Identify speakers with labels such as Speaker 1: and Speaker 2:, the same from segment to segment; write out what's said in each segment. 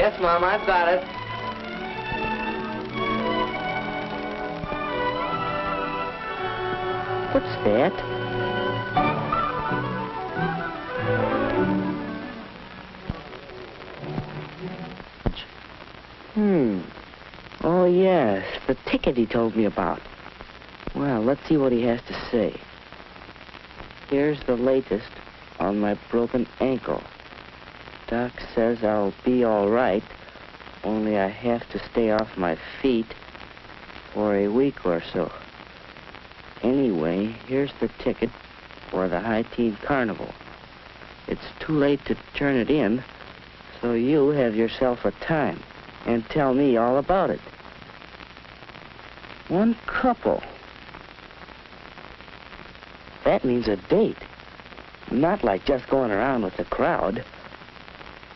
Speaker 1: Yes, Mom, I've got it.
Speaker 2: What's that? Oh, yes, the ticket he told me about. Well, let's see what he has to say. Here's the latest on my broken ankle. Doc says I'll be all right, only I have to stay off my feet for a week or so. Anyway, here's the ticket for the High Teen Carnival. It's too late to turn it in, so you have yourself a time and tell me all about it. One couple. That means a date. Not like just going around with the crowd.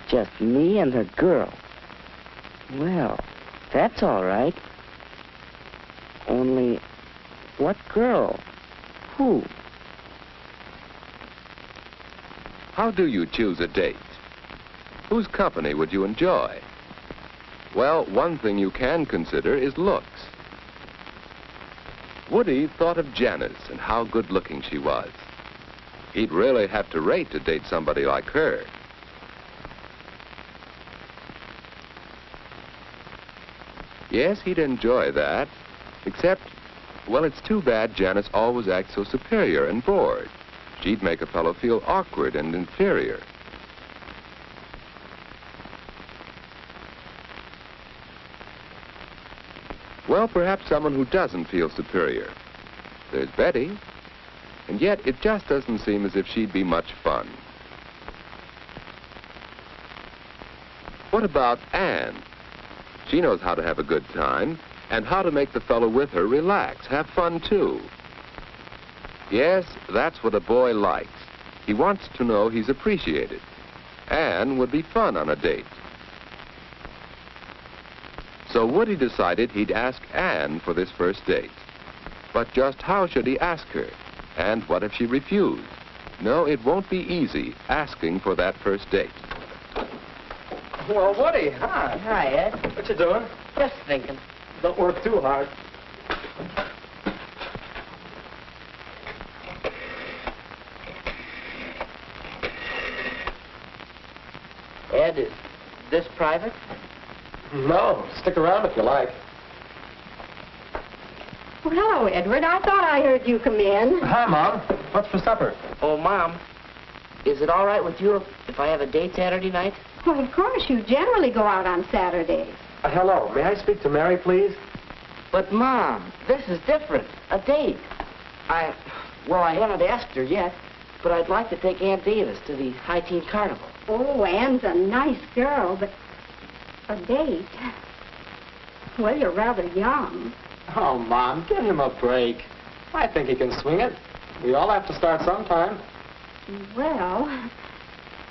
Speaker 2: Just me and the girl. Well, that's all right. Only, what girl? Who?
Speaker 3: How do you choose a date? Whose company would you enjoy? Well, one thing you can consider is looks. Woody thought of Janice and how good-looking she was. He'd really have to rate to date somebody like her. Yes, he'd enjoy that, except, well, it's too bad Janice always acts so superior and bored. She'd make a fellow feel awkward and inferior. Well, perhaps someone who doesn't feel superior. There's Betty, and yet it just doesn't seem as if she'd be much fun. What about Anne? She knows how to have a good time and how to make the fellow with her relax, have fun too. Yes, that's what a boy likes. He wants to know he's appreciated. Anne would be fun on a date. So Woody decided he'd ask Anne for this first date. But just how should he ask her? And what if she refused? No, it won't be easy asking for that first date.
Speaker 4: Well, Woody, hi.
Speaker 2: Hi, Ed.
Speaker 4: What you doing?
Speaker 2: Just thinking.
Speaker 4: Don't work too hard.
Speaker 2: Ed, is this private?
Speaker 4: No, stick around if you like.
Speaker 5: Well, hello, Edward. I thought I heard you come in.
Speaker 4: Hi, Mom. What's for supper?
Speaker 2: Oh, Mom, is it all right with you if I have a date Saturday night?
Speaker 5: Well, of course, you generally go out on Saturdays.
Speaker 4: Hello. May I speak to Mary, please?
Speaker 2: But, Mom, this is different. A date. Well, I haven't asked her yet, but I'd like to take Aunt Davis to the High Teen Carnival.
Speaker 5: Oh, Anne's a nice girl, but a date? Well, you're rather young.
Speaker 4: Oh, Mom, give him a break. I think he can swing it. We all have to start sometime.
Speaker 5: Well,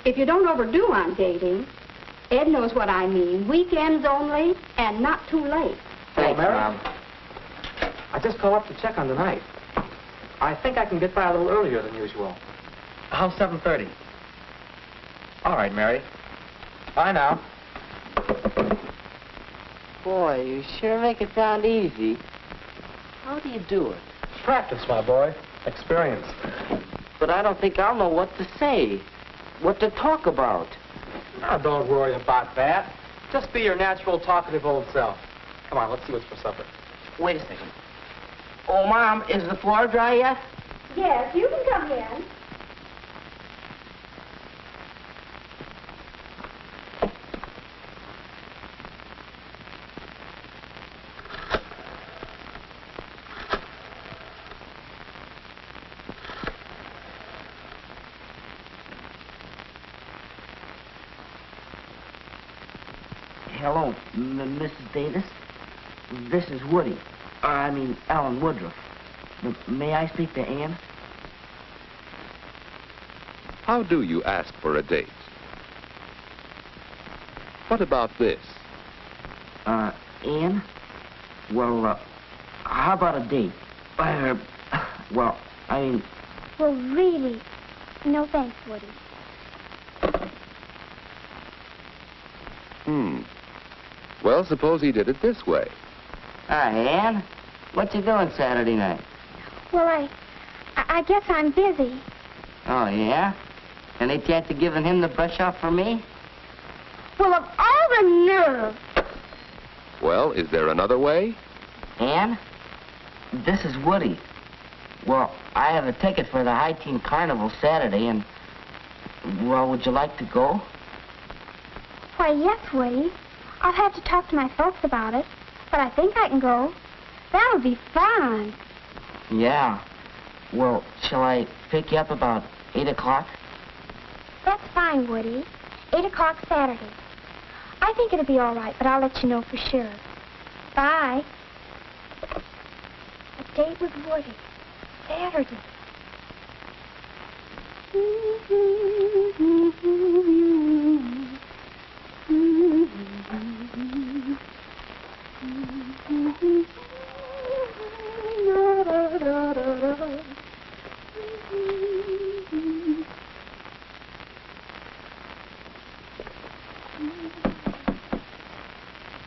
Speaker 5: if you don't overdo on dating, Ed knows what I mean. Weekends only and not too late.
Speaker 2: Thanks,
Speaker 4: Mary?
Speaker 2: Mom.
Speaker 4: I just called up to check on tonight. I think I can get by a little earlier than usual. How's 7:30? All right, Mary. Bye now.
Speaker 2: Boy, you sure make it sound easy. How do you do it?
Speaker 4: Practice, my boy. Experience.
Speaker 2: But I don't think I'll know what to say, what to talk about.
Speaker 4: Now, don't worry about that. Just be your natural, talkative old self. Come on, let's see what's for supper.
Speaker 2: Wait a second. Oh, Mom, is the floor dry yet?
Speaker 5: Yes, you can come in.
Speaker 2: Hello, Mrs. Davis. This is Woody. Alan Woodruff. May I speak to Anne?
Speaker 3: How do you ask for a date? What about this?
Speaker 2: Anne? Well, how about a date? Well,
Speaker 6: Well, really, no thanks, Woody.
Speaker 3: Well, suppose he did it this way.
Speaker 2: Hi, Ann. What you doing Saturday night?
Speaker 6: Well, I guess I'm busy.
Speaker 2: Oh, yeah? Any chance of giving him the brush off for me?
Speaker 6: Well, of all the nerve.
Speaker 3: Well, is there another way?
Speaker 2: Ann, this is Woody. Well, I have a ticket for the High Teen Carnival Saturday, and, well, would you like to go?
Speaker 6: Why, yes, Woody. I'll have to talk to my folks about it, but I think I can go. That'll be fun.
Speaker 2: Yeah. Well, shall I pick you up about 8 o'clock?
Speaker 6: That's fine, Woody. 8 o'clock Saturday. I think it'll be all right, but I'll let you know for sure. Bye. A date with Woody. Saturday.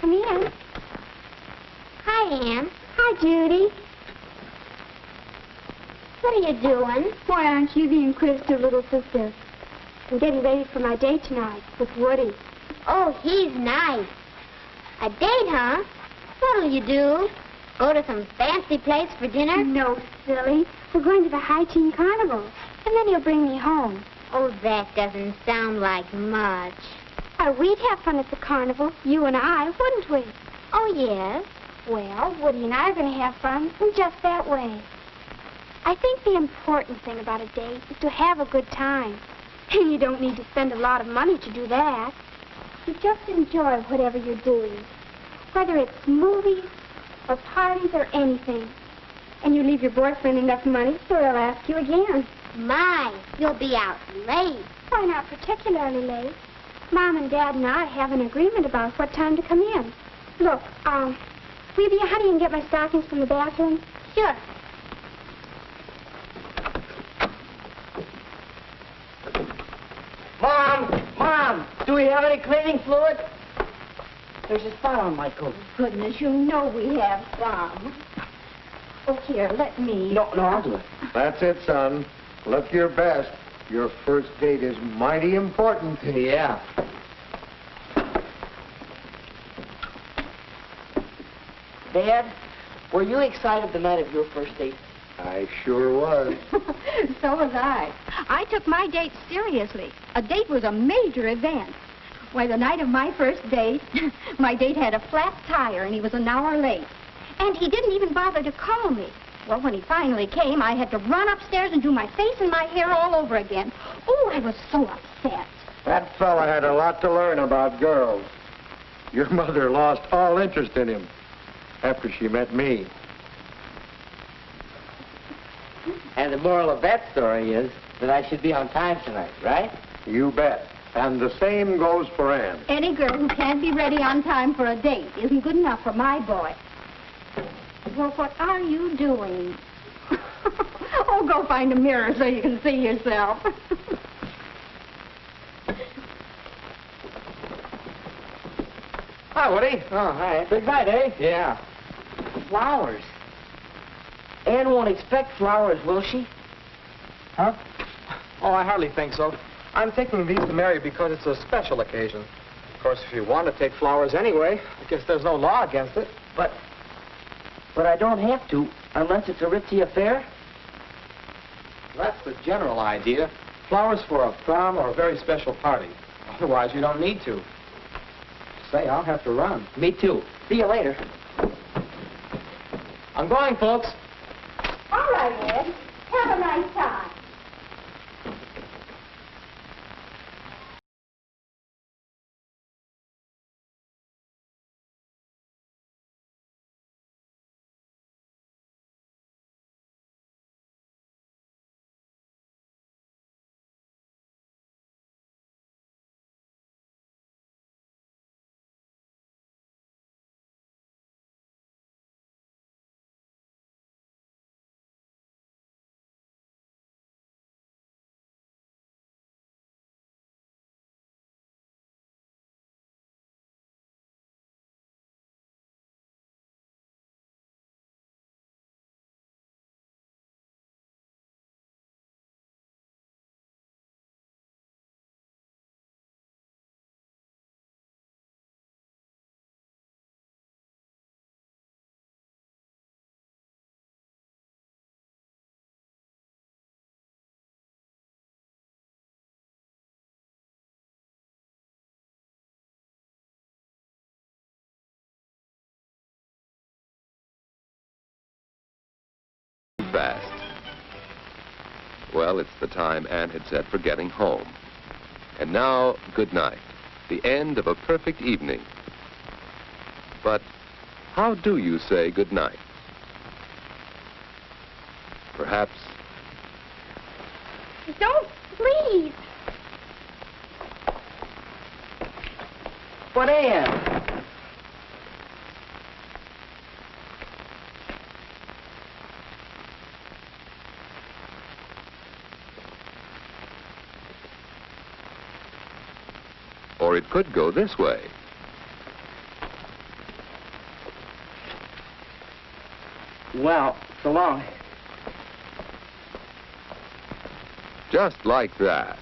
Speaker 6: Come in. Hi, Ann. Hi, Judy. What are you doing?
Speaker 5: Why aren't you being Chris, your little sister? I'm getting ready for my date tonight with Woody.
Speaker 6: Oh, he's nice. A date, huh? What'll you do? Go to some fancy place for dinner?
Speaker 5: No, silly. We're going to the High Teen Carnival, and then he'll bring me home.
Speaker 6: Oh, that doesn't sound like much.
Speaker 5: Why, we'd have fun at the carnival, you and I, wouldn't we?
Speaker 6: Oh, yes.
Speaker 5: Well, Woody and I are going to have fun in just that way. I think the important thing about a date is to have a good time. And you don't need to spend a lot of money to do that. You just enjoy whatever you're doing, whether it's movies or parties or anything. And you leave your boyfriend enough money so he'll ask you again.
Speaker 6: My, you'll be out late.
Speaker 5: Why, not particularly late. Mom and Dad and I have an agreement about what time to come in. Look, will you be a honey and get my stockings from the bathroom?
Speaker 6: Sure.
Speaker 2: Mom, do we have any cleaning fluid? There's a spot on my coat.
Speaker 5: Goodness, you know we have some. Oh, here, let me.
Speaker 2: No, I'll do it.
Speaker 1: That's it, son. Look your best. Your first date is mighty important.
Speaker 2: Yeah. Dad, were you excited the night of your first date?
Speaker 1: I sure was.
Speaker 5: So was I. I took my date seriously. A date was a major event. Why, the night of my first date, my date had a flat tire and he was an hour late. And he didn't even bother to call me. Well, when he finally came, I had to run upstairs and do my face and my hair all over again. Oh, I was so upset.
Speaker 1: That fella had a lot to learn about girls. Your mother lost all interest in him after she met me.
Speaker 2: And the moral of that story is that I should be on time tonight, right?
Speaker 1: You bet. And the same goes for Ann.
Speaker 5: Any girl who can't be ready on time for a date isn't good enough for my boy. Well, what are you doing? Oh, go find a mirror so you can see yourself.
Speaker 4: Hi, Woody.
Speaker 2: Oh, hi.
Speaker 4: Big night, eh? Yeah.
Speaker 2: Flowers. Ann won't expect flowers, will she?
Speaker 4: Huh? Oh, I hardly think so. I'm taking these to Mary because it's a special occasion. Of course, if you want to take flowers anyway, I guess there's no law against it.
Speaker 2: But I don't have to, unless it's a ritzy affair.
Speaker 4: That's the general idea. Flowers for a prom or a very special party. Otherwise, you don't need to. Say, I'll have to run.
Speaker 2: Me too. See you later.
Speaker 4: I'm going, folks.
Speaker 5: All right, Ed. Have a nice time.
Speaker 3: fast. Well, it's the time Anne had set for getting home. And now, good night. The end of a perfect evening. But how do you say good night? Perhaps...
Speaker 5: Don't, please.
Speaker 2: What, Ann?
Speaker 3: Or it could go this way.
Speaker 2: Well, so long.
Speaker 3: Just like that.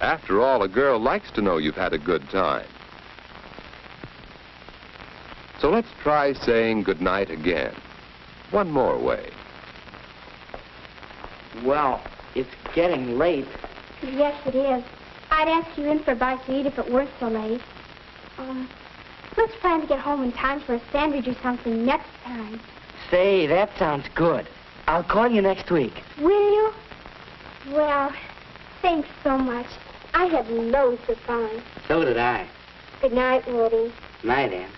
Speaker 3: After all, a girl likes to know you've had a good time. So let's try saying goodnight again. One more way.
Speaker 2: Well, it's getting late.
Speaker 5: Yes, it is. I'd ask you in for a bite to eat if it weren't so late. Let's plan to get home in time for a sandwich or something next time.
Speaker 2: Say, that sounds good. I'll call you next week.
Speaker 5: Will you? Well, thanks so much. I had loads of fun.
Speaker 2: So did I.
Speaker 5: Good night, Woody.
Speaker 2: Night, Ann.